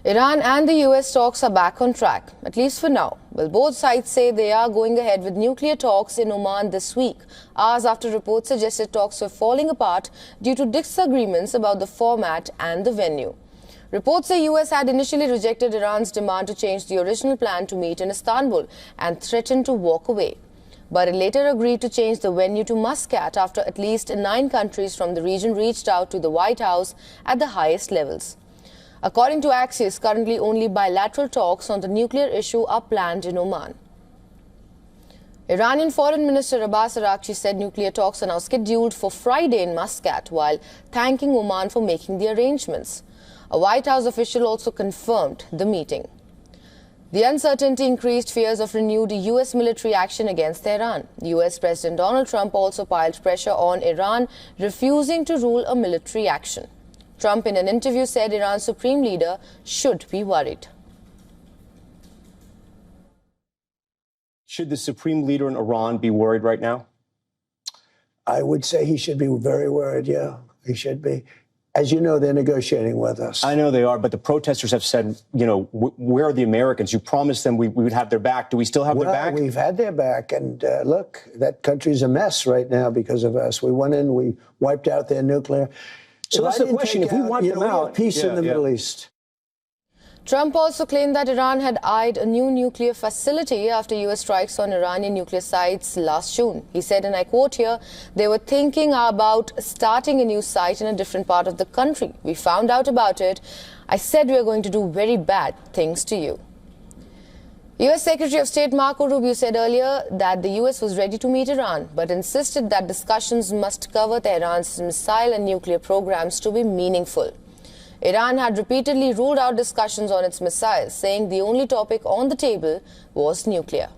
Iran and the US talks are back on track, at least for now. Well, both sides say they are going ahead with nuclear talks in Oman this week, hours after reports suggested talks were falling apart due to disagreements about the format and the venue. Reports say US had initially rejected Iran's demand to change the original plan to meet in Istanbul and threatened to walk away. But it later agreed to change the venue to Muscat after at least 9 countries from the region reached out to the White House at the highest levels. According to Axios, currently only bilateral talks on the nuclear issue are planned in Oman. Iranian Foreign Minister Abbas Araghchi said nuclear talks are now scheduled for Friday in Muscat, while thanking Oman for making the arrangements. A White House official also confirmed the meeting. The uncertainty increased fears of renewed US military action against Tehran. US President Donald Trump also piled pressure on Iran, refusing to rule a military action. Trump in an interview said Iran's supreme leader should be worried. Should the supreme leader in Iran be worried right now? I would say he should be very worried, yeah, he should be. As you know, they're negotiating with us. I know they are, but the protesters have said, you know, where are the Americans? You promised them we would have their back. Do we still have their back? Well, we've had their back, and look, that country's a mess right now because of us. We went in, we wiped out their nuclear. So that's the question. If we wipe them out, peace in the Middle East. Trump also claimed that Iran had eyed a new nuclear facility after US strikes on Iranian nuclear sites last June. He said, and I quote here, "They were thinking about starting a new site in a different part of the country. We found out about it. I said we are going to do very bad things to you." US Secretary of State Marco Rubio said earlier that the US was ready to meet Iran, but insisted that discussions must cover Tehran's missile and nuclear programs to be meaningful. Iran had repeatedly ruled out discussions on its missiles, saying the only topic on the table was nuclear.